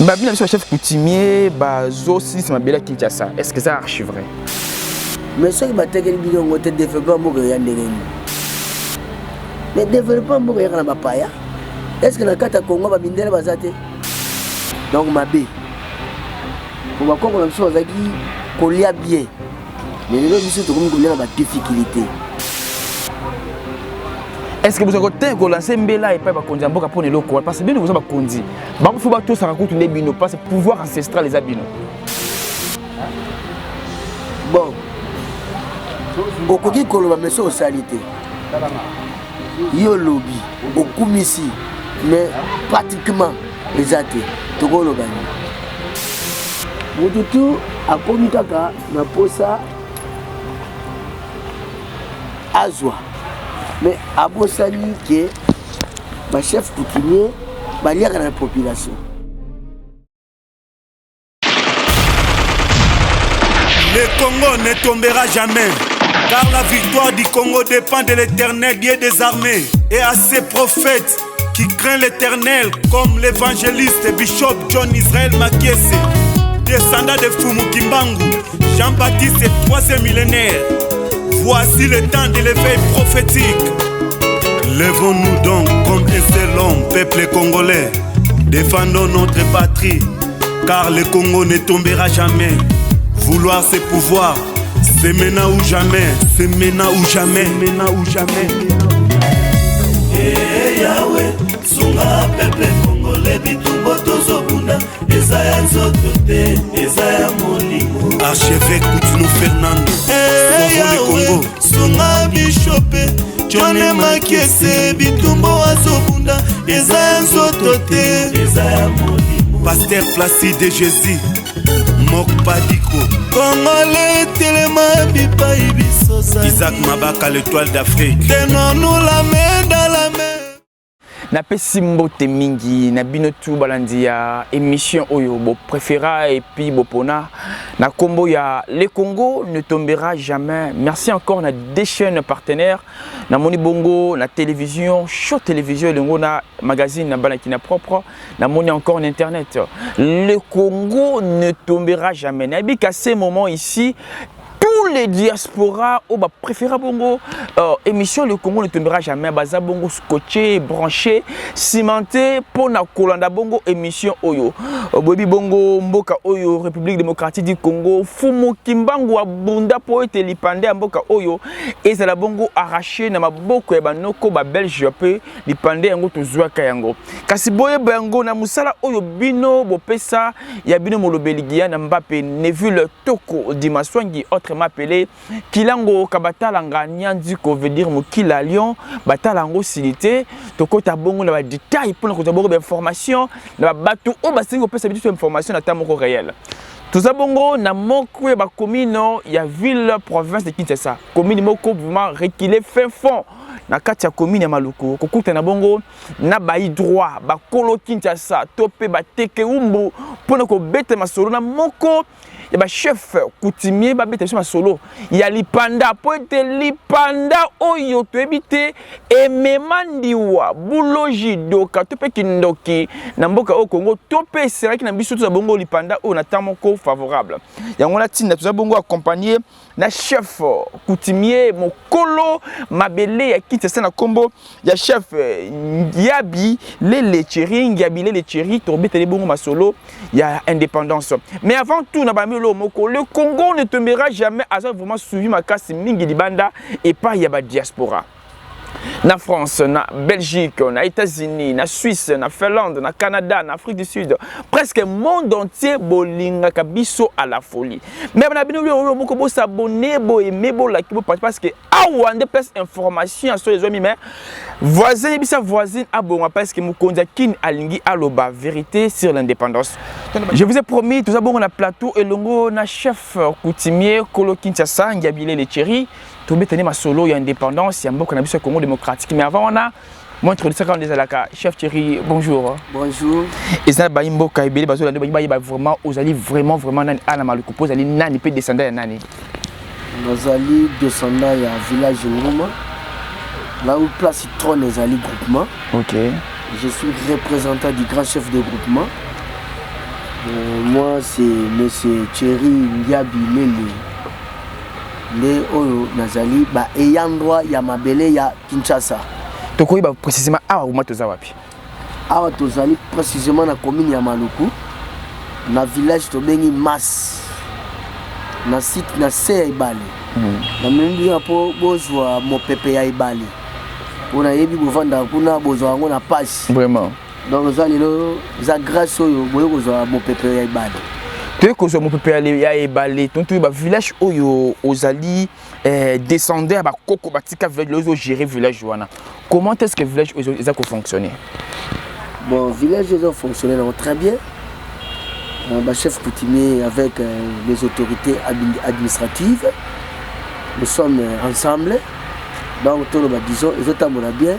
Babina le chef coutumier bazo si c'est ma belle Kinshasa. Est-ce que ça archi vrai? Mais ce qui m'a dit que le développement mourrait mais développement mourrait dans ma paille. Est-ce que la carte à Congo va minder bazate? Donc ma bé. Pour ma Congo, on a besoin de coller bien. Mais les autres, c'est comme coller dans ma difficulté. Est-ce que vous avez lancé Mbela et pas Bakondi Mboka pour les locaux? Parce que bien vous avez Bakondi. Il faut que ça raconte les binos parce que pouvoir ancestral les abinos. Bon. Au Kogi Koloba mais au salité. Yo lobby, au Kumisi, mais pratiquement les athées. Togo Lobani. Mututu a commis kaka na posa Azwa. Mais à Bossani, ma chef coutumier, ma lien à la population. Le Congo ne tombera jamais, car la victoire du Congo dépend de l'Éternel, Dieu des armées, et à ses prophètes qui craignent l'Éternel, comme l'évangéliste Bishop John Israel Makiese, descendant de Fumu Kimbangu, Jean-Baptiste et 3e millénaire. Voici le temps de l'éveil prophétique. Lèvons-nous donc comme un seul homme, peuple congolais. Défendons notre patrie, car le Congo ne tombera jamais. Vouloir c'est pouvoir, c'est maintenant ou jamais, c'est maintenant ou jamais, maintenant ou jamais. Eh Yahweh, sunga peuple congolais bitumbo tozobunda, ezaya nzotote, ezaya molimo. Archevêque Coutinho Fernando, Yahweh, Congo. sunga bishope, John Makiese bitumbo azobunda, ezaya nzotote, ezaya molimo. Pasteur Placide Jésus, Mok Padiko, Congolais telema bipai bisosa. Isaac Mabaka, l'étoile d'Afrique. Tenons-nous la main dans la main. Na pesi mbote mingi na bino tu balandi ya émission oyo bo préféra et puis bo pona na kombo ya le Congo ne tombera jamais. Merci encore na deux chaînes partenaires na moni bongo na télévision show télévision lengo na magazine na banaki na propre na moni encore na internet. Le Congo ne tombera jamais. Na bika ces moments ici tous les diasporas au bas préféré bongo émission le Congo ne tombera jamais baza bongo scotché branché cimenté pour na kolanda bongo émission oyo bobi bongo mboka oyo République démocratique du Congo Fumu Kimbangu abunda po ete lipande mboka oyo ezala bongo arraché na maboko ya banoko ba Belge pe lipande yango tozwaka yango kasi boye bango na musala oyo bino bopesa ya bino molobeligia na Mbappé Neville Toko Dimaswangi autrement appelé Kilango Kabatalanga Nyandiko veut dire Mokila Lyon Batalango Silité Toko Tabongo na ba détail pour na kotabongo ba information na batu o basingo pesa bitu information na tamoko réel. Tout ça bongo na moko ba commune ya ville province de Kinshasa. Commune moko vraiment reculé fin fond na kati ya commune ya Maluku kokuta na bongo na bayi droit ba kolo Kinshasa topé ba teke umbu pona ko bete masolo na moko ya ba chef coutumier ba bete masolo ya lipanda poete lipanda oyo to ebite ememandiwa buloji doka topé kindoki na mboka o Congo topé seraki na biso to bongo lipanda o na tamoko favorable yango na tinda to bongo accompagner na chef coutumier mokolo mabele ya Kinshasa na kombo ya chef Yabi Lele Cheri Yabi Lele Cheri to betele bongo masolo ya indépendance. Mais avant tout na bamelo moko le Congo ne tombera jamais à ça vraiment suivi makasi mingi libanda et pas ya ba diaspora. Na France, na Belgique, na États-Unis, na Suisse, na Finlande, na Canada, na Afrique du Sud, presque le monde entier bolinga kabiso à la folie. Mais on a bien beaucoup de s'abonner, bo aimer, bo like, bo partager parce que ah on déplace information sur les amis mais voisin bisa voisine abonga parce que mukonza kin alingi aloba vérité sur l'indépendance. Je vous ai promis tout ça bon on a plateau et longo na chef coutumier Kolo Kinshasa Ngabile le Chéri. Tout bétene ma solo, il y a indépendance, il y a un peu de Congo démocratique. Mais avant, on a moi, je suis chef Thierry, bonjour. Bonjour. Et ça, Baimbo Kaibele, vraiment, vous allez vraiment, à la Malukupo, vous allez nani, peut descendre à nani. Nous allons descendre à village Ngoma, là où place trône les alliés groupement. Ok. Je suis représentant du grand chef de groupement. Moi, c'est monsieur Thierry Ndiabi Lele. Les Oyo Nazali, ayant droit, il y a Mabele, il y a Kinshasa. Tu connais précisément où tu es? Awa tozali précisément na commune ya Maluku, na village tobengi Mas, na site na se ya Ibale. Na membi apo bozwa mopepe ya Ibale. On a yebi bovanda kuna bozwa ngo na passe. Vraiment. Donc ça lelo za grâce oyo boyo kozwa mopepe ya Ibale. Tu es kozwa mopepe ya Ibale, tontu ba village oyo ozali descendait ba koko batika village oyo gérer village wana. Comment est-ce que village oyo ça fonctionner? Bon, village ils ont fonctionné très bien. Chef coutumier avec les autorités administratives. Nous sommes ensemble. Donc, disons, ils ont bien.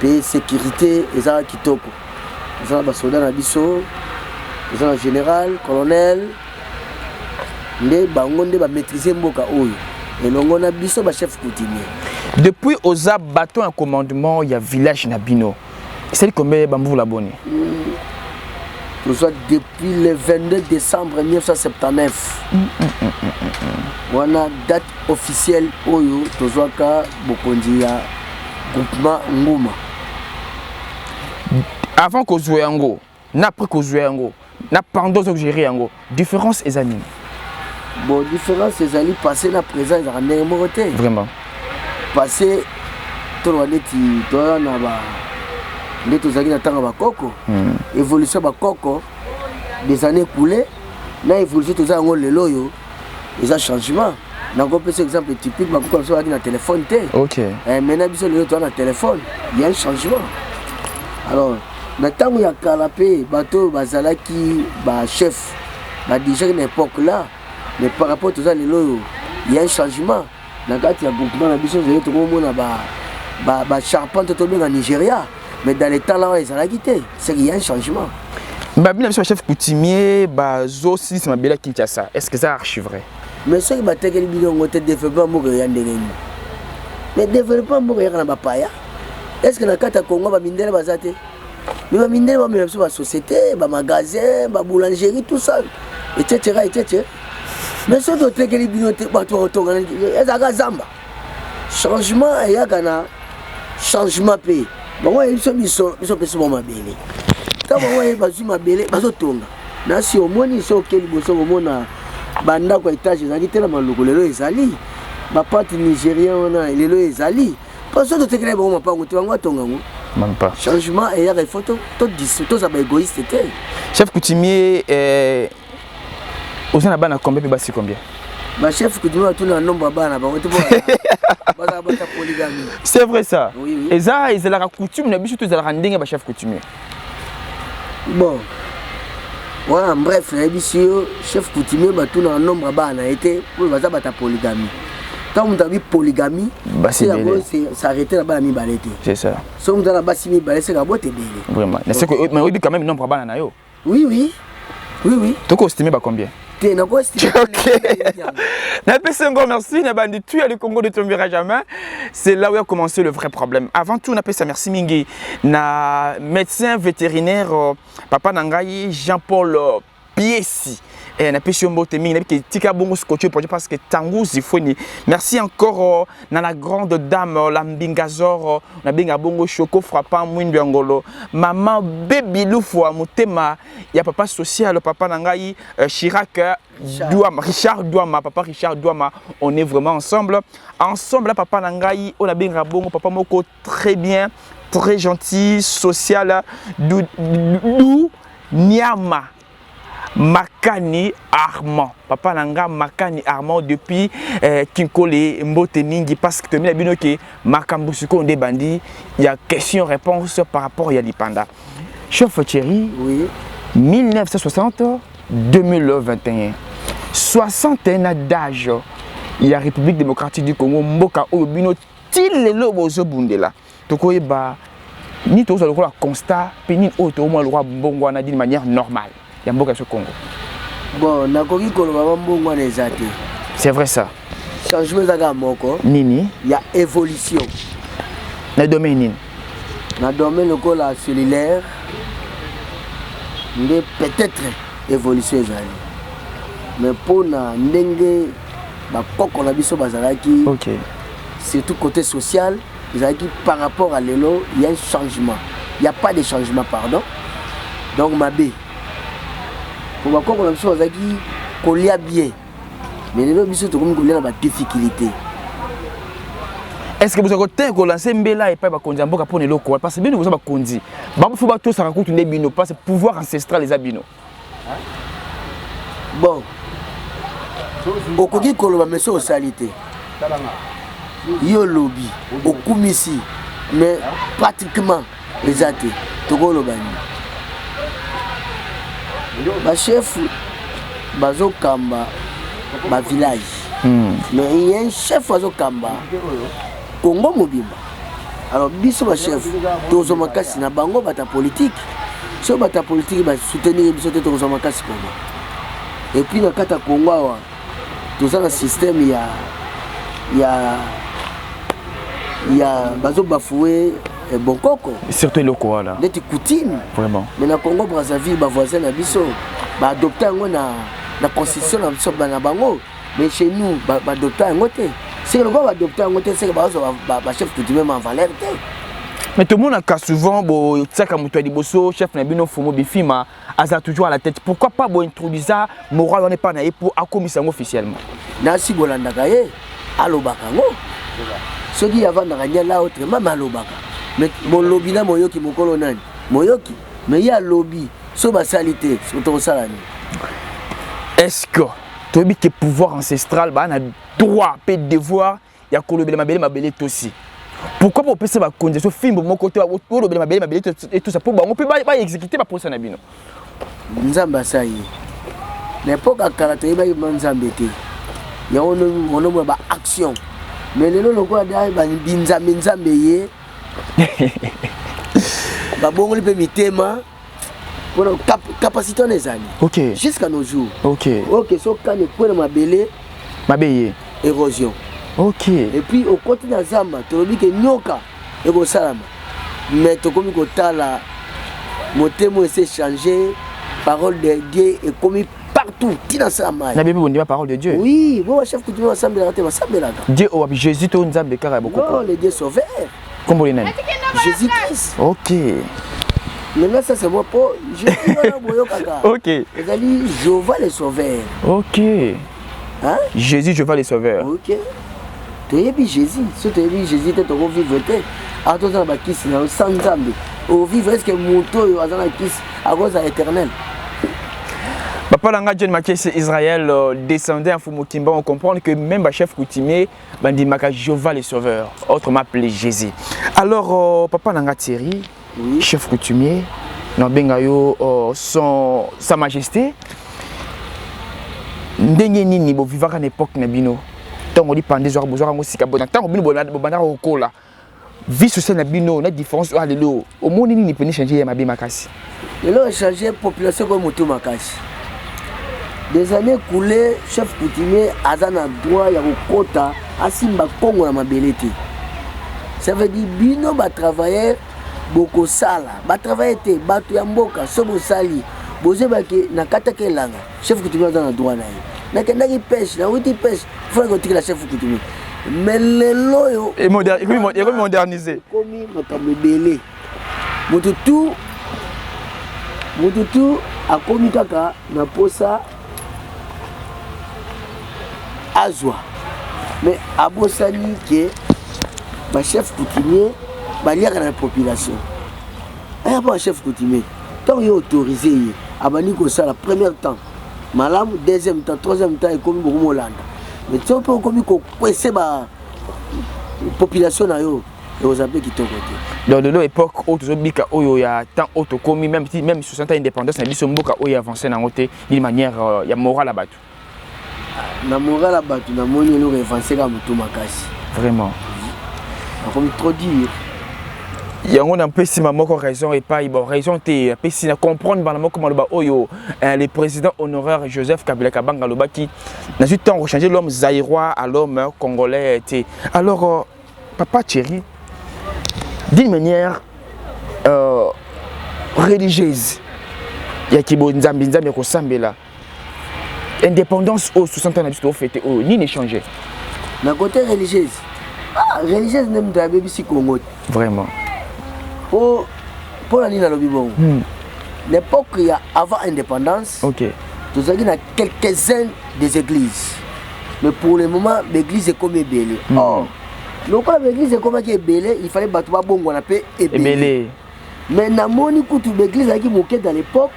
Puis, sécurité, ils ont kitoko. Ils ont soldats nabiso, ils ont général, colonel. Les bangonde ba maîtriser mboka oyo. Et l'on a biso ba chef coutumier. Depuis Oza bâton un commandement, il y a village Nabino. C'est combien de la bonne? Depuis le 22 décembre 1979. On a date officielle Oyo, Tozoaka, Bokondia, groupement Ngouma. Avant qu'on joue en go, après qu'on joue en go, pendant que j'ai en go, différence est amis. Bon, différence est amis, passer la présence à la vraiment. Passer, tout le monde les tozaki na tanga bakoko évolution bakoko des années coulées na évolution tozaki ngo lelo yo eza changement na ko pesa exemple typique bakoko so aki na téléphone té OK maintenant biso lelo to na téléphone il y a un changement alors na tango ya kalapé bato bazalaki ba chef ba déjà à l'époque là mais par rapport tozaki lelo yo il y a un changement na kati ya groupement na biso lelo to mona ba charpente to bien en Nigeria. Mais dans les temps là, ils ont quitté. C'est qu'il y a un changement. Bien sûr, chef coutumier, Bazo, si c'est ma belle Kinshasa. Est-ce que ça archive vrai? Mais ce qui va être le développement montréalais. Mais le développement montréalais n'a pas. Est-ce que dans le cas de Congo, va miner les bazate? Mais va miner les société, les magasins, les boulangeries, tout ça, etc., etc. Mais ce d'autres qui ont changement, il y a un changement pays. Bon, ils sont mon mabélé. Quand on est mabélé, bazotonga. Na si au moins ils sont quel bosso au moins banda ko étage ils ont la maloko lelo ezali. Ba parti nigérien on a lelo ezali. Parce que tu bon ma pas ngoto ngwa tonga ngo. Même pas. Changement et il y a des photos, tout ça ba égoïste était. Chef coutumier Oza na bana combien pe basi combien? Bah chef coutumier tout un nombre bana ba ngoto polygamie. C'est vrai ça. Oui, oui. Et ça ils la coutume na biso tous la ndenge ba chef coutumier. Bon. Voilà, bref, chef coutumier ba tout un nombre bana été pour ba ta polygamie. Quand on a vu polygamie, c'est s'arrêter là-bas mi balete. C'est ça. Si on a là-bas si mi balete c'est la boîte belé. Vraiment. Mais c'est que mais on dit quand même nombre bana na yo. Oui oui. Oui oui. Tu as estimé ba combien? Tu n'as pas estimé. OK. Merci na bandi tu le Congo ne tombera jamais. C'est là où a commencé le vrai problème. Avant tout on appelle ça merci mingi na médecin vétérinaire papa nangai Jean-Paul Piesi. Et na pesi mbote mingi na ki tika bongo scotché parce que tango zifoni. Merci encore na la grande dame la Mbingazor na benga bongo choco frappant mwindu ngolo. Maman baby lufwa mutema ya papa social papa nangai Chirac Douama Richard Douama papa Richard Douama on est vraiment ensemble là papa nangai on a benga bongo papa moko très bien très gentil social dou Niama Makani Armand papa nanga Makani Armand depuis Kinkole Mbote Ningi parce que tu as bien que Makambu suko ndé bandi il y a question réponse par rapport à Lipanda. Chef Thierry, oui 1960 2021 61 ans d'âge il y a République démocratique du Congo mboka obino tilelo bozo bundela tokoyeba ni tozo le constat pénin auto au moins le roi bongo na d'une manière normale. Il y a beaucoup de Congo. Bon, c'est vrai ça. Changement Nini. Il y a évolution. Dans le domaine. Dans le domaine cellulaire, mais peut-être évolution ezali mais pour na ndenge bakoko na biso bazalaki surtout côté social ezalaki par rapport à lelo il y a un changement il y a pas de changement pardon donc mabe pour bakoko na biso bazalaki kolia bien mais lelo biso tokomi kolia na ba difficulté. Est-ce que vous avez lancé Mbela et pas Bakondi Mboka pour les locaux? Parce que bien vous avez Bakondi. Il faut que ça raconte les bino parce que pouvoir ancestral les abino. Bon. Au Kogi Koloba mais c'est au salité. Yo lobby au Kumisi mais pratiquement les athées. Togolo bani. Ba chef bazo kamba ba village. Mais il y a un chef bazo kamba. Congo mobimba. Alors biso ba chef tozo makasi na bango bata politique. So bata politique ba soutenir biso te tozo makasi Congo. Et puis na kata Congo wa toza na système ya bazo bafoué bon coco. Surtout locaux là. Des coutumes. Vraiment. Mais na Congo Brazzaville ba voisin na biso ba adopter ngo na constitution na biso na bango. Mais chez nous ba adopter ngo te. C'est le gars adopté en côté, c'est que le chef coutumier en valeur. Mais tout le monde a souvent, chef Nabino Fumo Bifima, a toujours à la tête. Pourquoi pas introduire ça, moral on n'est pas naïf pour accommoder officiellement? Nasi Golanda Gaye, Alobakango. Ceux qui avant de là autrement, Malobaka. Mais mon lobby là, Moyoki, mon colonel, Moyoki, mais il y a lobby, sur ma salité, sur ton salami. Est-ce que tu as dit que le pouvoir ancestral, bah, a droit et devoir, il y a que le mabélé aussi. Pourquoi pour passer ma condition film de mon côté le mabélé et tout ça pour on peut pas exécuter ma procès na bino. Nzamba ça y est. L'époque à caractère ba nzambete. Il y a on ba action. Mais le loko da ba binzambe nzambe ye. Ba bongo pe mitema. Pour capacité on les années. OK. Jusqu'à nos jours. OK. OK, so quand le point mabélé mabéyé érosion. OK. Et puis au côté de Zamba, tu dis que nyoka et go salama. Mais tu comme ko tala mon témoin s'est changé, parole de Dieu est commis partout, ti dans sa main. La Bible on dit la parole de Dieu. Oui, bon chef que tu vas ensemble là. Dieu ou Jésus to nzambe kara beaucoup. Non, le Dieu sauveur. Comment il est? Jésus Christ. OK. Maintenant ça c'est moi pour Jésus boyo kaka. OK. Vous allez Jéhovah le sauveur. OK. Hein? Jésus, je vais les sauveurs. OK. Tu es bien Jésus. Si tu es bien Jésus, tu vas vivre. À toi, tu vas vivre sans Zambé. Au vivre, est-ce que mon toit est dans la kiss à cause de l'éternel? Papa Langa John Makies Israël descendait à Fumokimba, on comprend que même le chef coutumier, dit Maka Jéhovah les sauveurs, autrement appelé Jésus. Alors, Papa Langa Thierry, oui. Chef coutumier, Sa Majesté. Ndenge nini bo vivre à l'époque na bino tant on dit pendant des heures besoin musika bon tant on bino bana okola vie sociale na bino na différence à lelo au monde nini peut changer ma bien makasi lelo changer population comme moto makasi des années coulées chef coutumier azana droit ya kokota asimba kongo na mabelete ça veut dire bino ba travailler beaucoup sala ba travailler bato ya mboka sobo sali boze baki na katake langa chef coutumier azana droit na ye na kendaki pêche na witi pêche faut que la chef coutumier mais lelo yo et moderniser comme makambo belé mututu a komi kaka na posa azwa mais abosani que ba chef coutumier ba liaka na population aya ba chef coutumier tant yo autorisé abani ko ça la première temps malam deuxième temps troisième temps et comme beaucoup molanda mais tu peux comme ko kwese ba population na yo et aux appels qui côté dans de l'époque où tu bika oyo ya temps auto commis même 60 ans indépendance na biso mboka oyo avancé na ngote d'une manière ya morale batu na morale batu na moni no avancer ka mutu makasi vraiment comme trop dire yango na pesi mamoko raison et pas bon raison te pesi na comprendre banamo comment le ba oyo le président honoraire Joseph Kabila Kabanga lobaki na su temps changer l'homme zaïrois à l'homme congolais était alors papa Thierry d'une manière religieuse ya kibo nzambi nzambi ko sambela indépendance au 60 ans na biso fêté au ni échanger na côté religieuse religieuse nem da bebi si Congo vraiment pour la nina lobi bon l'époque il y a avant indépendance OK nous avons quelques-uns des églises mais pour le moment l'église est comme ébélé donc quand l'église est comme ébélé il fallait battre bon on appelle ébélé mais na moni kutu l'église qui moquait dans l'époque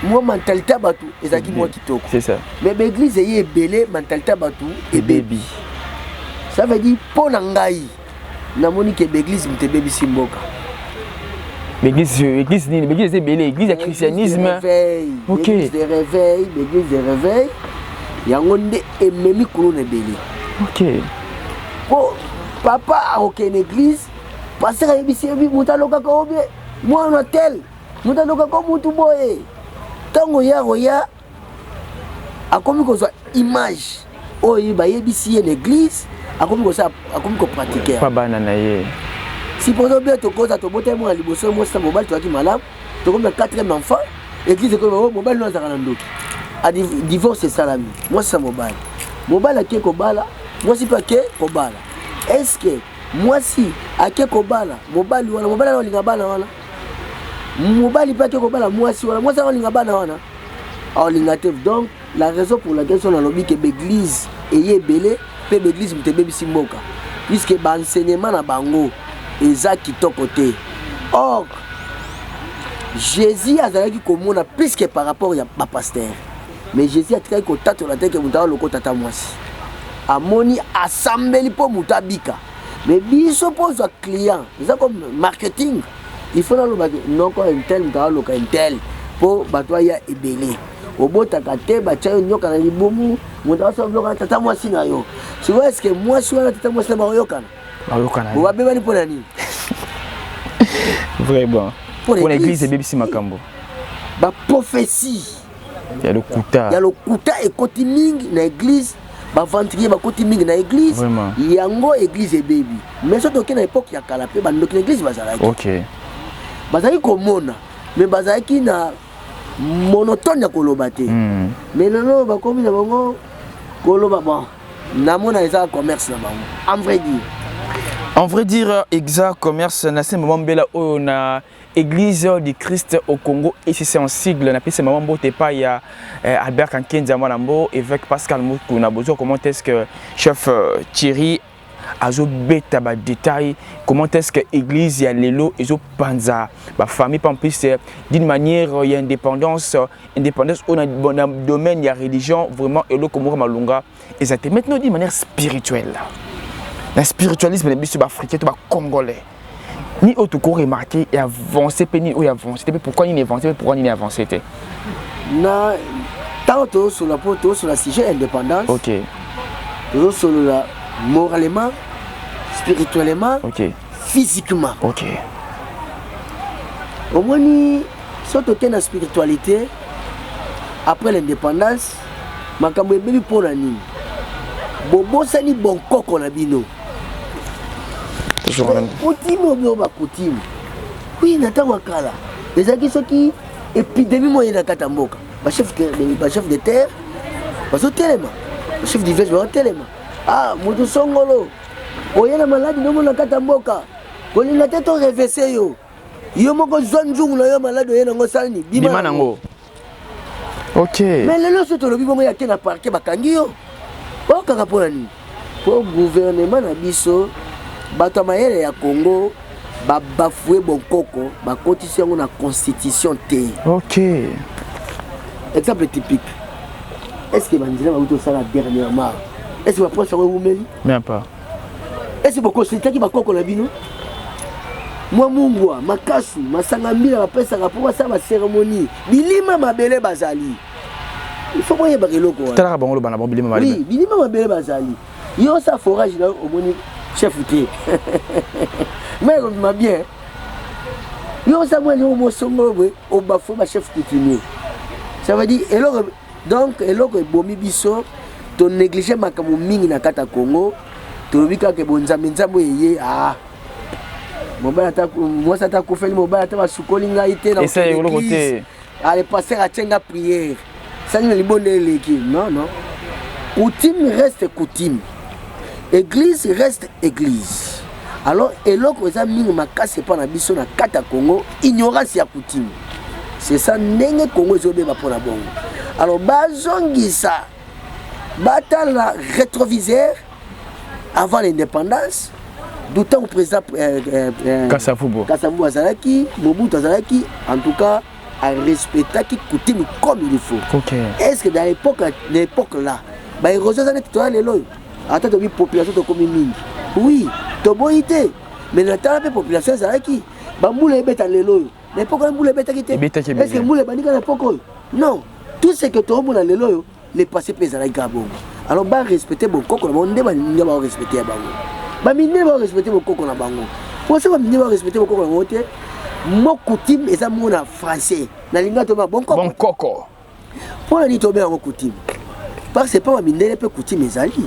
moi mentalité batu ezaki moi kitoko c'est ça mais l'église est ébélé mentalité batu et baby ça veut dire pour ngai na moni que l'église mte baby simboka l'église est belle l'église du christianisme OK l'église de réveil yango nde ememi kuluna belle OK po papa a aucune église parce que yebisi bi mutaloka ko obe moi on tel mutaloka ko mutu boye tango ya roya akomi ko so image oyi ba yebisi l'église akomi ko pratiquer pas banana ye si pour nous bien to koza to bote mo liboso mo sa mobile to ki malam to comme 4e enfant église ko mobile no zakana ndoki a divorce salami moi sa mobile ake ko bala moi si pas ke ko bala est-ce que moi si ake ko bala mobile no linga bana wana mobile pas ke ko bala moi si wana moi sa linga bana wana au lingatif donc la raison pour laquelle on a lobby que l'église est belé pe l'église mte bebi simboka puisque ba enseignement na bango eza kitoko te or Jésus azalaki komona plus que par rapport ya ba pasteur mais Jésus atikaki kotatola te ke mutala loko tata mwasi amoni asambeli po mutabika mais biso pozo client eza comme marketing il faut na non ko intel mutala loka intel po batwa ya ebele obotaka te bachayo nyoka na libumu mutala so loka tata mwasi na yo si est-ce que mwasi wana tata mwasi na bayokana on va bien pour nani vraiment pour l'église et bébé makambo ba prophétie il y a le kuta et côté mingi na église ba ventrier ba côté mingi na église yango église et baby mais surtout que na époque ya kala pe ba ndoki l'église bazalaki OK bazali komona mais bazalaki na monotone ya koloba te mais non ba komi na bango koloba bon na mona eza commerce na bango en vrai dire exact commerce na ce moment bela on a Église du Christ au Congo et c'est en sigle na pese maman bote pa ya Albert Kankenza Malambo évêque Pascal Moukou na besoin comment est-ce que chef Thierry azo beta ba détail comment est-ce que église ya lelo ezo panza ba famille en plus d'une manière il y a indépendance on a dans domaine ya religion vraiment elo komora malunga exactement maintenant d'une manière spirituelle le spiritualisme les biso africains to ba congolais ni autre ko remarquer et avancer pe ni o avancer pourquoi ni avancer pourquoi ni avancer té na tant sur la poto sur la sujet indépendance OK sur la moralement spirituellement OK physiquement OK au moins ni surtout que la spiritualité après l'indépendance makambo ebeli pona nini bobo sani bon koko na bino coutume ou ba coutume oui na tango kala ezaki soki épidémie moyen na katamboka ba chef de terre baso telema ba chef du village ba telema mutu songolo oyena maladi no mona katamboka kolinga te to reverser yo moko zonjungu na yo maladi oyena ngo salini bima nango OK mais lelo soto lobi bongo ya ke na parquet bakangi yo okaka pona ni pour gouvernement na biso bato mayele ya Congo ba bafoué bonkoko ba kotisi yango na constitution te OK exemple typique est-ce que bandila ba uto sala dernièrement est-ce que ba proche ngo umeli même pas est-ce que boko sitaki ba koko na bino moi mungwa makasu masanga mbila ba pesa ka pour ça ba cérémonie bilima mabele bazali il faut moyen ba keloko tala bango bana bon bilima mabele oui bilima mabele bazali yo sa forage là au moni chef outé mais on m'a bien yo ça moi yo mo songo au bafo ba chef coutumier ça veut dire donc eloko bomi biso to négliger makambo mingi na kata Congo to bika ke bonzambe nzambo yeye mobali ata mwasi ata kufeli mobali ata basukoli ngai te na l'église. Le pasteur atienga prière sani libonde eleki non coutume reste coutume, église reste église. Alors eloko eza mingi makasi pa na biso na kata Congo, ignorance ya coutume. C'est ça ndenge Congo ezobeba pona bongo. Alors bazongisa batala rétroviseur avant l'indépendance, d'autant que président Kasavubu azalaki, Mobutu azalaki, en tout cas à respecter qui coutume comme il faut. Okay. Est-ce que dans l'époque là, bah érosion ça n'est pas les lois. Attends de population de commune. Oui, to boité. Mais la population azalaki, bah moule beta les lois. L'époque où moule beta qui était. Est-ce que moule bandika l'époque? Non. Tout ce que to moule les lois, les passé pèse à Gabon. Alors bah respecter bon coco, on ne va respecter bango. Bah mine va respecter bon coco na bango. Pour ça mine va respecter bon coco na moté. Mon coutume est un mot en français. Na linga to ba bon coco. Bon coco. Pour la nito bien en coutume. Parce que pas mine les coutume ezali.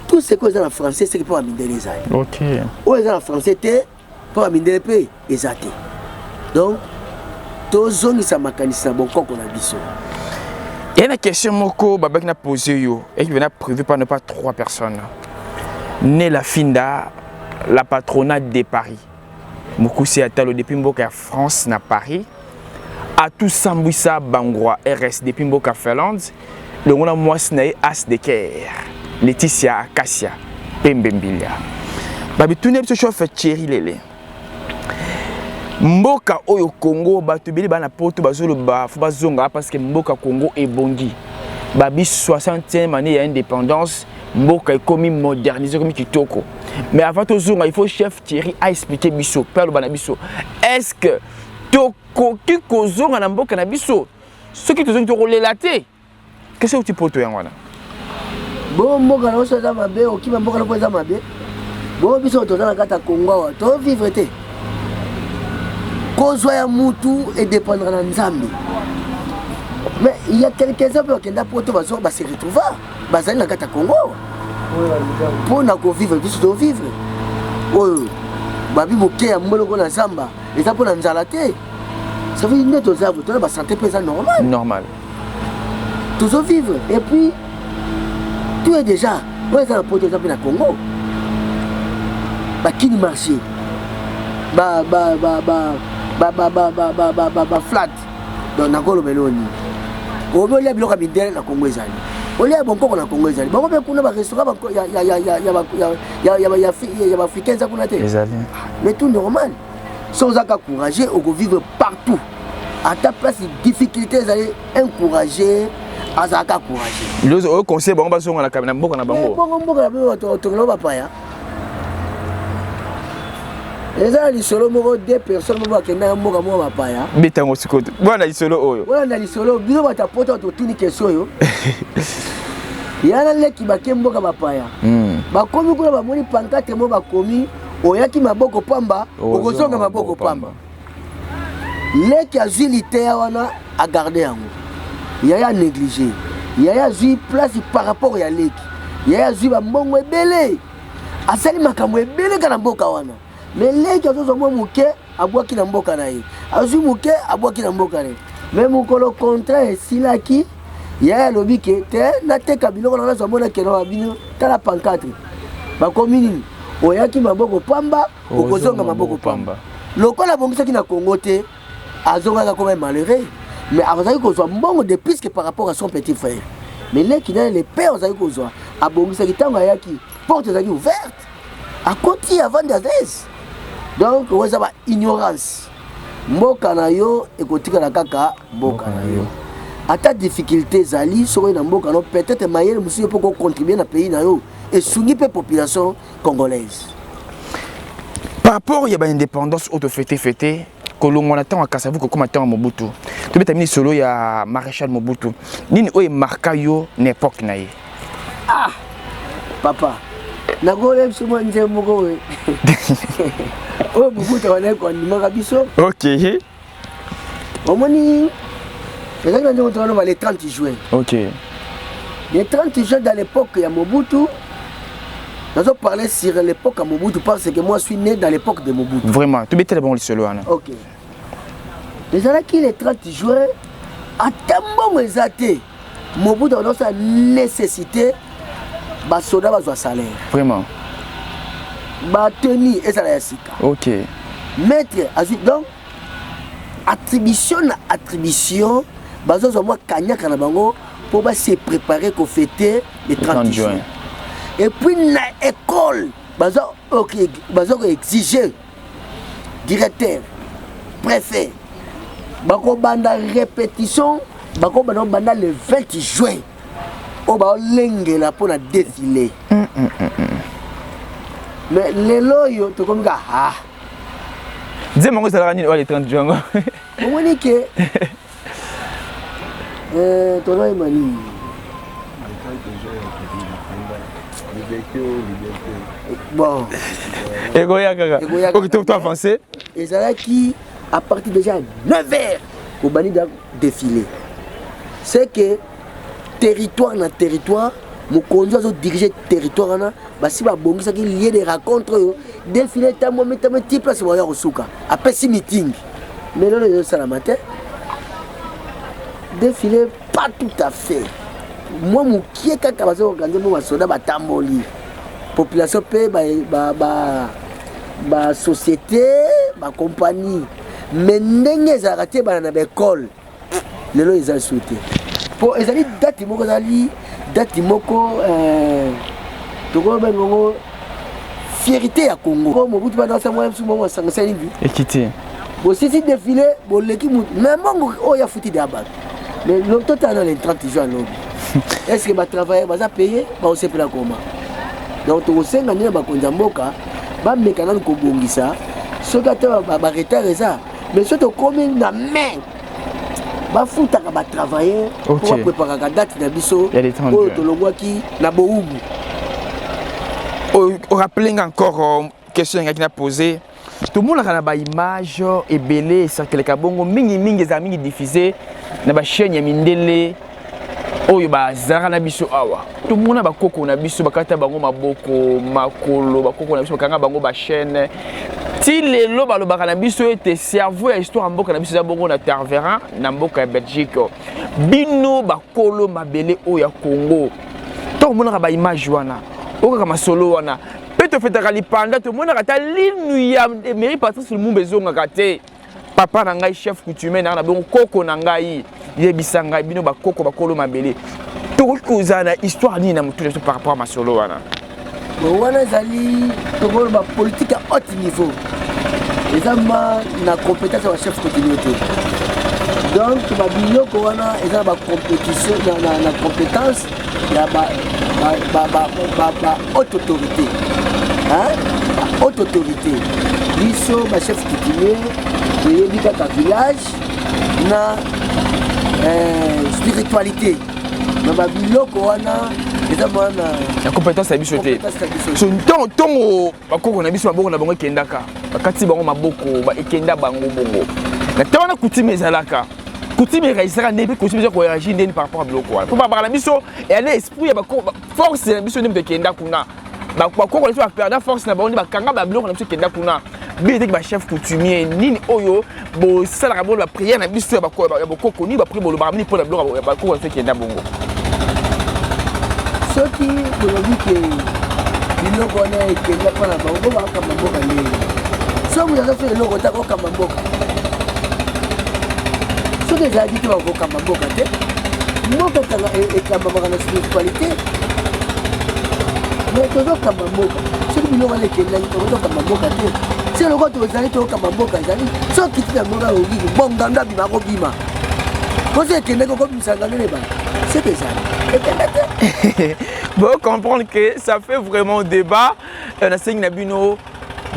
Tout ce que est en français c'est que pas mine les ezali. OK. Ou est en français te pas mine les pe ezate. Donc to zone sa makanisa bon coco na biso. Il y a une question moko babak na posé yo et qui venait prévu par ne pas 3 personnes. Né la Finda, la patronate de Paris. Mokusi Atalo depuis Mboka France na Paris. A tout Sambouissa Bangrois RS depuis Mboka Finlande. Le on a moisnae As de Caire. Laetitia Acacia Pembembilia. Babi tout ne chauffeur Thierry Lele. Mboka oyo Congo batubili bana poto bazolo ba fu bazonga parce que Mboka Congo est bongi. Babi 60e année d'indépendance, Mboka est comme modernisé comme kitoko. Mais avant tout zonga, il faut chef Thierry a expliqué biso, père bana biso. Est-ce que toko ki kozonga na Mboka na biso? Ce qui te zonga to relater. Qu'est-ce que tu peux te yangwana? Bon Mboka na oso za mabe, okima Mboka na po za mabe. Bon biso to na kata Congo, to vivre te. Kozwa ya mutu et dépendra na Nzambe. Mais il y a quelques hommes qui va se retrouver. Bazali na kata Congo. Pour na ko vivre, biso to vivre. Oh, babi moké ya moloko na Zamba, et ça pour na nzala te. Ça veut dire que to zavo, to ba santé pesa normal. Normal. Toujours vivre et puis tout est déjà. Où est la porte de na Congo? Ba kini marché. Ba flat dans Nakolo Meloni. Au milieu de l'Europe na Congo ezali. Au lieu bon coco na Congo ezali. Ba ko kuna ba restaurant ya africains za kuna te. Ezali. Mais tout normal. Sans aka courager au vivre partout. À ta place difficultés ezali encourager azaka courager. Les autres conseils bon ba songa na kamena Mboka na bango. Mboka na bango to ba pa ya. Les gens qui sont là, 2 personnes qui sont là, Mboka mwa mapaya. Bitango sikoto. Bwana lisolo oyo. Bwana lisolo, bino batapota to tuni question yo. Yana leki bake Mboka mapaya. Bakomi kuna bamoni pancarte mo bakomi oyaki maboko pamba, okozonga maboko pamba. Leki azwi litea wana a garder yango. Yaya négligé. Yaya azwi place par rapport ya leki. Yaya azwi ba mbongo ebele. Asali makambo ebele kana Mboka wana. Mais les qui ont mouké à boire qui n'a pas naï. Azu mouké à boire qui n'a pas naï. Mais mon colo contraire si là qui il y a le bique te na te kabilo na zo mona ke na bino ta la pancarte. Ba commune oyaki maboko pamba okozonga maboko pamba. Lokola bongisa ki na Congo te azonga comme malheureux. Mais avant ko zo mbongo de plus que par rapport à son petit frère. Mais les qui dans les pères ont ko zo a bongisa ki tango yaki porte zaki ouverte. À côté avant d'adresse. Donc, vous avez ignorance. Mboka na yo ekotika na kaka mboka na yo. Ata difficulté zali so na mboka no peut-être mayele musu pour contribuer na pays na yo et soutenir la population congolaise. Par rapport à l'indépendance auto-fêté, Kolongo on attend à Kasavubu comme attend à Mobutu. Tu peux terminer solo ya maréchal Mobutu. Nini oye marka yo n'époque na ye. Ah papa. Nagole msuma nje moko we. Oh Mobutu wana ko ndimaka biso. OK. Omoni les gens ont le 30 juin. OK. Le 30 juin dans l'époque ya Mobutu Nous allons parler sur l'époque à Mobutu parce que moi je suis né dans l'époque de Mobutu. Vraiment, tu es bon le là. Ok. Les années qui les 30 juin, à Tambo Mezate, Mobutu a sa nécessité, bah soda va salaire. Vraiment. Bah tenue et ça la sika. Ok. Maître, donc attribution, bah ça moi Kanya Kanabango pour se préparer pour fêter le 30 juin. Et puis na école, bah ça ok, bah ça exiger directeur, préfet. Bako banda répétition, bako banda le 20 juin. On va lengue là pour la défiler. Mais les loyaux, tu comme ça. Ah. Dis-moi que ça va le 30 juin. Comment est-ce que ton nom est Mani? Bon. Ok, tu as avancé. Et ça là qui, à partir déjà 9h, au bani de défiler. C'est que territoire na territoire, mon conduit à diriger territoire na, bah si bah bon ça qui lié des rencontres, défiler ta moi mettre un petit place voyage au souka. Après si meeting. Mais là le ça la matin. Défiler pas tout à fait. Moi mon qui est quand va organiser mon soda ba tamboli. Population paie ba société, ba compagnie. Mais ndenge za raté ba na école. Lelo ils ont souhaité. Pour ezali date moko zali date moko toko bengo fierté ya Congo. Ko Mobutu ba dans sa moi mo sanga salingi. Équité. Bo si défilé, bo leki même mongo o ya fouti d'aba. Mais le total dans les 30 jours non. Est-ce que ba travailler ba za payer ba aussi pour la comment. Donc to senga ni ba konza mboka ba mekana ko bongisa. Ce que tu ba retard ça. Mais surtout comme na main bafuta ka ba travailler pour préparer la date na biso pour tolongwa ki na boubu. On rappelle encore question qui a posé. Tout le monde a ba image et belé circuler ka bongo mingi za mingi diffusé na ba chaîne ya mindele oyo ba zara na biso awa. Tout le monde ba koko na biso bakata bango maboko makolo ba koko na biso kanga bango ba chaîne. Si les lobes na biso était cerveau ya histoire mboka na biso za bongo na Terveran na mboka ya Belgique bino bakolo mabele o ya Congo to mona ba image wana o ka masolo wana peto fetaka lipanda to mona kata linu ya mairie Patrice Lumumba zonga kate papa na ngai chef coutumier na bongo koko na ngai yebisa ngai bino bakoko bakolo mabele to kozana histoire ni na mutu par rapport à masolo wana wana zali to ba politique à haut niveau. Les hommes na compétence de chef continuité. Donc, tu vas dire que ils ont une compétition, na compétence, il y a haute autorité. Hein? Haute autorité. Ils sont chef coutumier, ils sont dans village, na spiritualité. Dans le village, la compétence à bisoté. So ton bakoko na biso maboko na bango kendaka. Bakati bango maboko ba ekenda bango bongo. Na tona coutume ezalaka. Coutume réalisera ne peut coutume ko réagir ndeni par rapport à biloko wana. Pour ba na biso et aller esprit ya bakoko force na biso ndeni kenda kuna. Bakoko na perdre force na bango bakanga ba biloko na biso kenda kuna. Bidé ba chef coutumier nini oyo bo sala bo ba prière na biso ya bakoko ni ba prier bo lo ba mini pour la biloko ya bakoko na kenda bongo. Ceux qui me disent que ils ne connaissent pas la banque, on va comme un boca. Ceux qui ont fait le logo, on va comme un boca. Ceux qui ont dit qu'ils vont comme un boca, moi, quand on est comme un spiritualité, mais toujours comme un boca. Ceux qui ont dit qu'ils vont comme un boca, c'est le gars qui ont dit comme un boca. Ceux qui ont dit qu'ils vont comme un boca. C'est que ça. Bon, comprendre que ça fait vraiment débat. On a 5 nabino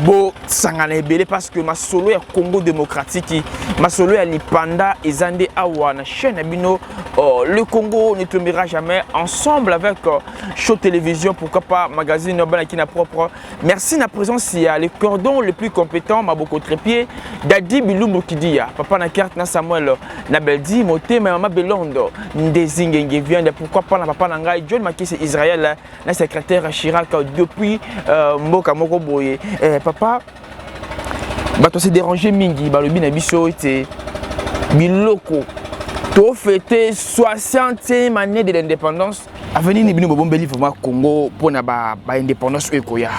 bo sangana ebele parce que ma solo ya Congo démocratique ma solo ya lipanda ezande awa na chaîne bino le Congo ne tombera jamais ensemble avec Show Télévision, pourquoi pas magazine urbain qui n'a propre. Merci na présence il y a le cordon le plus compétent Maboko Trépied Dadi Bilumbo Kidia papa na carte na Samuel na Beldi moté mais maman Belondo Ndezingenge vient de pourquoi pas na papa na ngai John Makisi Israël na secrétaire Chirac depuis Mboka Moko Boye papa bato se déranger mingi balobi na biso ete biloko to fêter 60e année de l'indépendance avenir ni bino bombeli vraiment Congo pour na ba indépendance ekoya.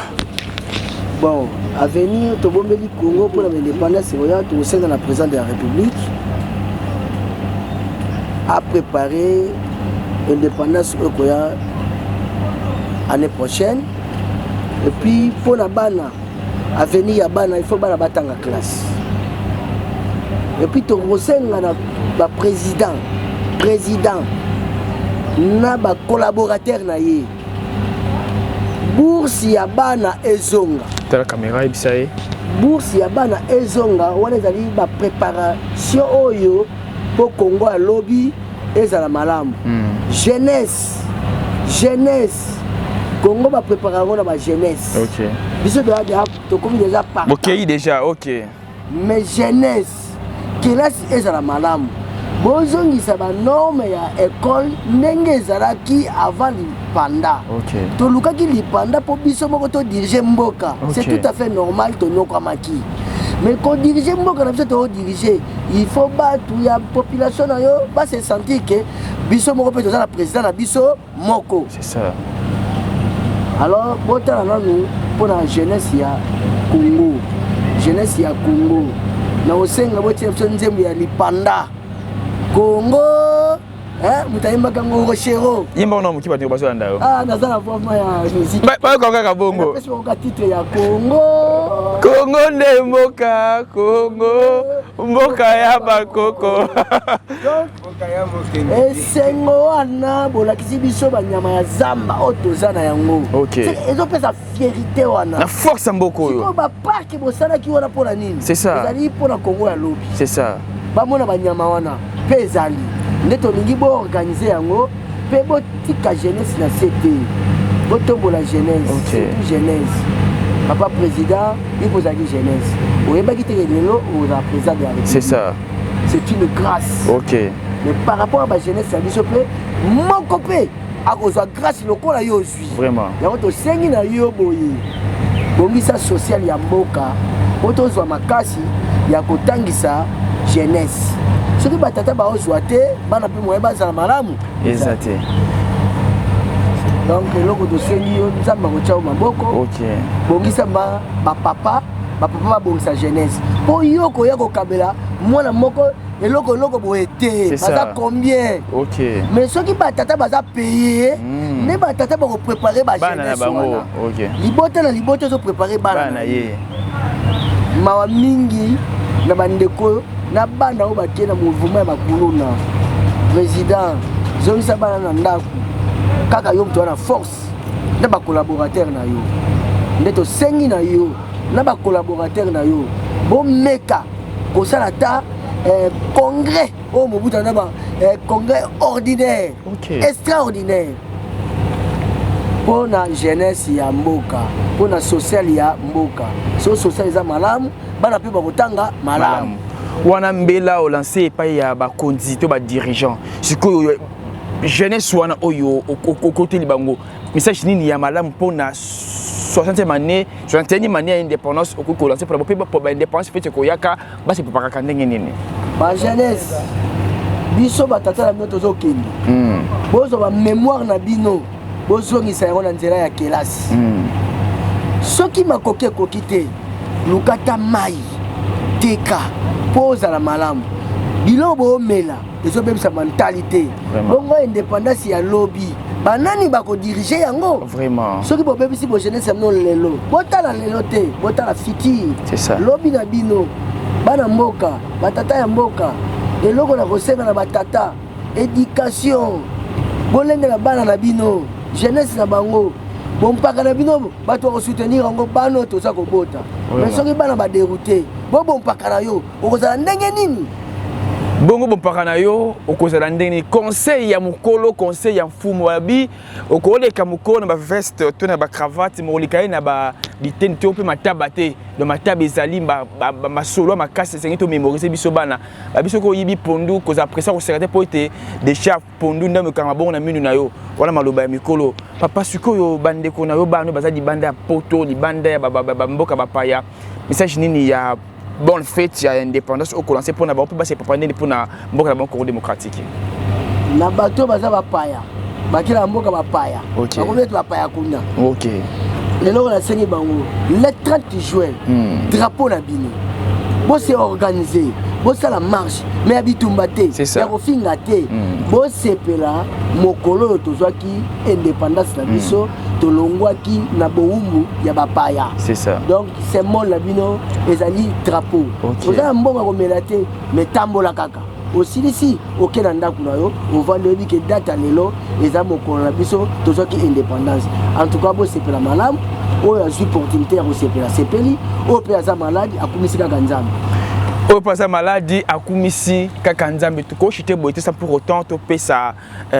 Bon, avenir to bombeli Congo pour l'indépendance ekoya to sein de la présidente de la République a préparé l'indépendance ekoya année prochaine et puis pour la bana avenir ya bana il faut bana batanga classe et puis to rosenga na ba président na ba collaborateur na ye bourse ya bana ezonga la caméra ibisaye bourse ya bana ezonga wana ezali ba préparation oyo po Congo a lobby ezala malamu jeunesse Congo va préparer la jeunesse. OK. Biso to comme déjà pas. OK, déjà, OK. Mais jeunesse classe ezala malamu. Bozongi sa ba norme ya école ndenge ezalaki avant lipanda. OK. To lukaki lipanda po biso moko to diriger mboka. C'est tout à fait normal to nyoka maki. Mais quand diriger mboka na biso to diriger, il faut battre ya population na yo ba se sentir que biso moko peut la président na biso moko. C'est ça. Alors, botala nanu pour la jeunesse ya Congo. Jeunesse ya Congo. Na osenga botie nzembo ya lipanda. Congo, mutaimba kango rochero. Yimba na mukiba te baso landa yo. Nazala forma ya musique. Ba ko ka bongo. Parce que titre ya Congo. Congo nde mboka, Congo, mboka ya bakoko. Esengo wana bolakisi biso banyama ya zamba otozana yango. OK. Ezo pesa fierté wana. La force mboko yo. Ko ba park bosala ki wana pona nini? C'est ça. Ezali pona Congo ya lobby. C'est ça. Ba mona banyama wana pezali. Ndeto ningi bo organiser yango pe botika jeunesse na CT. Botombola jeunesse. OK. Jeunesse. Papa président, il vous a dit jeunesse. Vous avez dit que vous êtes président de la République. C'est ça. C'est une grâce. OK. Mais par rapport à ma jeunesse, ça dit mon copain, à cause de la grâce, le corps a eu aussi. Vraiment. Il y a autre 5 ans, il y a eu ça social, il y a Moka. Autre chose, il y a Kotangisa jeunesse. Ce qui va t'attendre à Ozoate, il y a plus moyen de malam. Exact. Donc, le logo de Seigneur, nous avons un maboko. OK. Bongisa ma papa bongisa jeunesse. Pour yoko yako kabela, moi na moko et logo boete. Ça combien? OK. Mais ceux qui batata baza payer, ne batata ba préparer ba jeunesse. OK. Libote zo préparer bana ye. Mawa mingi na bandeko na bana o batie na mouvement ya makuluna. Président, zongisa bana na ndako. Kaka yo mtu ana force na ba collaborateur na yo ndeto sengi na yo na ba collaborateur na yo bo meka ko sala ta congrès o mobuta na ba congrès ordinaire. OK. Extraordinaire pour la jeunesse ya mboka pour la social ya mboka so social za malamu bana pe ba kotanga malamu wana mbela o lancer epai ya ba kondi to ba dirigeant sikoyo jeunesse wana oyo au côté libango message nini ya malamu pona 60e année 61e année indépendance au ko lancer pour la indépendance fait ko yaka ba se préparer ka ndenge nini ba jeunesse biso batata la moto zo kindi bozo ba mémoire na bino bozo ngisa yango na nzela ya kelasi soki makoke kokite lukata mai teka poza la malamu bilobo mela ezo bebisa mentalité bongo indépendance ya lobby banani bako diriger yango vraiment soki bo bebisi bo jeunesse non lelo botala lelo te botala futur. C'est ça. Lobby na bino bana mboka batata ya mboka eloko na kosenga na batata éducation bolenge na bana na bino jeunesse na bango bon mpaka na bino bato ko soutenir ngo bano to sa ko bota mais soki bana ba dérouter bon mpaka na yo okozala ndenge nini bongo bompaka na yo okozala ndenge conseil ya mokolo conseil ya mfumu wabi okoleka mokolo na ba veste to na ba cravate molika na ba liteni to pe mataba te do mataba ezali masolo makasi sengi to mémoriser biso bana biso ko yibi pondu koza pressa ko serate po ete déjà pondu ndambe kanga bongo na minu na yo wala maloba ya mikolo papa sikoyo bandeko na yo bano bazali banda ya poto libanda ya mboka bapaya message nini ya bonne fête ya indépendance au commencer pour na ba peut se préparer pour na mboka na Congo démocratique na bato baza bapaya bakila mboka bapaya bakometo bapaya kuna OK lelo na sengi bango le 30 juin drapeau na bino bo se organiser bo sala marche mais abitumba te ya kofinga te bo sepela mokolo tozwaki indépendance na biso tolongwaki na boumbu ya bapaya c'est ça donc c'est mon labino ezali drapeau oza mbonga komela te mais tambola kaka osilisi okena ndako na yo ovandi ke data lelo eza mokolo na biso tozwaki indépendance en tout cas bo sepela malamu oyo azwi opportunité ya kosepela sepeli oyo mpe aza maladi akumisi kaka nzambe oyo mpe aza maladi akumisi kaka nzambe tokoshite boye te sa pour autant topesa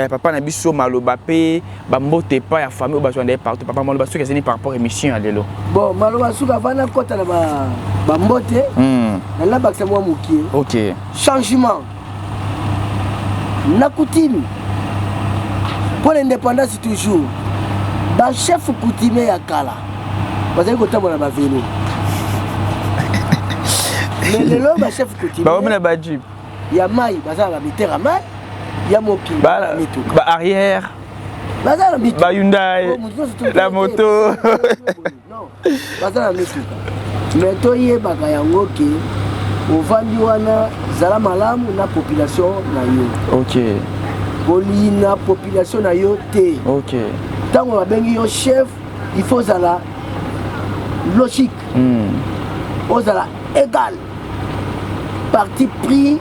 papa na biso maloba mpe bambote epai ya famille oyo bazwanda ye partout papa maloba soki ezali par rapport émission ya lelo bon maloba soki avanda kota na bambote nalabakisa mwa mokie OK changement na coutume pour l'indépendance toujours bachef coutumier ya kala bazali kotambola na bavelo mais lelo bachef coutumier baomena bajip ya mai bazala mitera mai ya moki mituka ba arrière bazala mituka ba Hyundai la moto non bazala mituka mais toyebaka yango ke ovandi wana zala malamu na population na yo OK kolina population na yo te OK tango babengi yo chef il faut zala logique ozala égal parti pris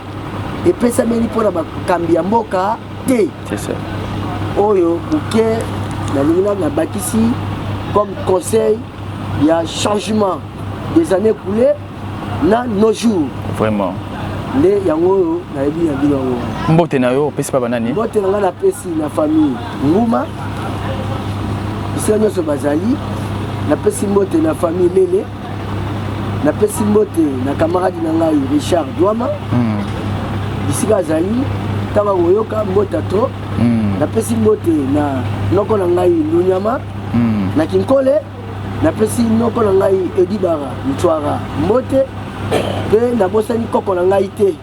epesameli mpona bakambi ya mboka te c'est ça oyo buke nalingi na bakisi comme conseil ya changement des années écoulées na nos jours vraiment nde yango oyo nayebi na bino yango mbote na yo opesi pa banani mbote na ngai napesi na famille nguma bisika nyonso bazali napesi mbote na famille lele napesi mbote na camarade na ngai Richard Douama bisika azali ntango koyoka mbote atro napesi mbote na noko na ngai Lunyama na Kinkole napesi noko na ngai Edibara Mtwara mbote mpe nabosani koko na ngai te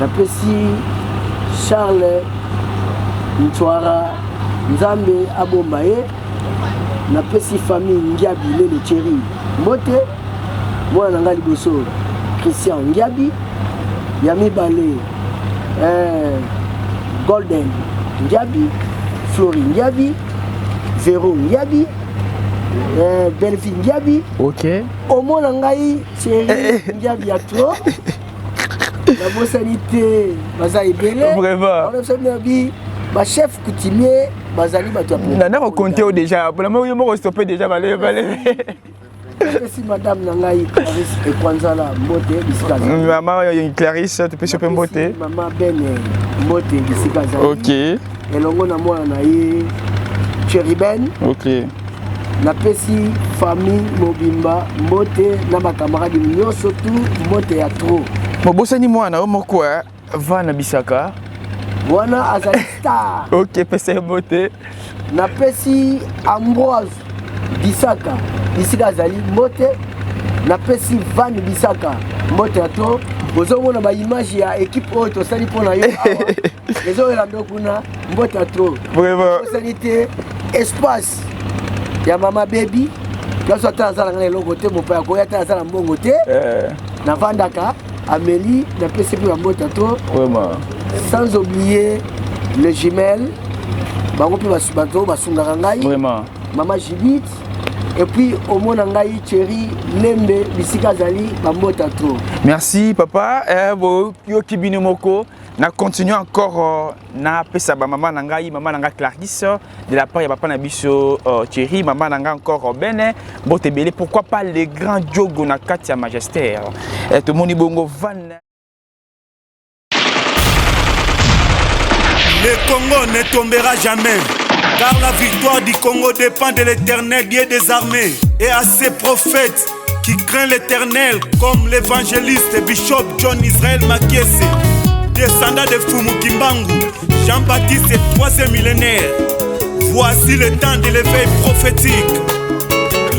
napesi Charles Mtwara Nzambe abomba ye napesi famille Ngiabi lele Thierry mbote mwana na ngai liboso Christian Ngiabi ya mibale Golden Ngiabi Flori Ngiabi Vero Ngiabi Belfi Ngiabi OK omona ngai Thierry Ngiabi ya tro la bossanité baza ebele vraiment ba chef coutumier bazali bato ya na compter au déjà pour moi yo moko stopper déjà balé si madame na ngai Clarisse Ekwanzala mbote bisika maman Clarisse tu peux choper mbote maman Bene mbote bisika za OK elongo na mwana na ye Cheriben OK na pesi famille Mobimba mbote na bacamarade nyonso tu mbote ya tro mobosani mwana moko vana bisaka wana azali star OK pesa mbote na pesi Ambroise Bisaka bisika azali mbote na pesi Van Bisaka mbote ya tro ozomona ba image ya équipe oyo tosali mpona yo awa ezoyelando kuna mbote ya tro vraiment sanité espace ya mama baby kaso ata azala ngana eloko te mopaya koya ata azala mbongo te na vandaka Amélie na pesi mpe bambote ya tro vraiment sans oublier le jumelle bango mpe bato basungaka ngai vraiment mama Judith et puis omona ngai Thierry Lembe bisika azali bambote ya tro merci papa bo yo kibino moko Na continue encore na pesa ba maman nanga Clarisse de la part ya papa na biso Thierry, maman nanga encore Bene, Botebele, pourquoi pas les grands Diogo na Katia Magistère. Et tout moni bongo van. Le Congo ne tombera jamais, car la victoire du Congo dépend de l'Éternel, Dieu des armées, et à ses prophètes qui craignent l'Éternel, comme l'évangéliste et bishop John Israël Makiese, descendant de Fumu Kimbangu, Jean-Baptiste et 3e millénaire. Voici le temps de l'éveil prophétique.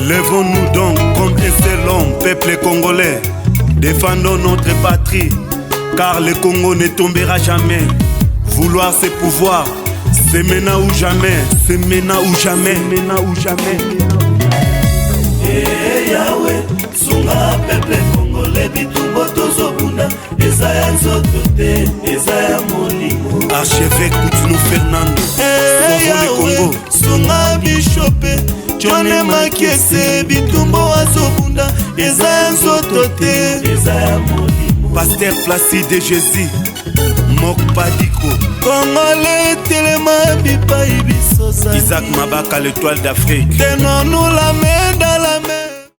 Lèvons-nous donc comme un seul homme, peuple congolais. Défendons notre patrie, car le Congo ne tombera jamais. Vouloir c'est pouvoir, c'est maintenant ou jamais, c'est maintenant ou jamais, maintenant ou jamais. Eh Yahweh, sunga peuple congolais bitumbo tozobunda, ezaya nzoto te, ezaya molimo. Archevêque Koutounou Fernando, eh Yahweh, sunga bishope, John Makiese bitumbo azobunda, ezaya nzoto te, ezaya molimo. Pasteur Placide Jésus, Mok Padiko, Congolais telema bipai biso. Isaac Mabaka, l'étoile d'Afrique. Tenons-nous la main dans la main.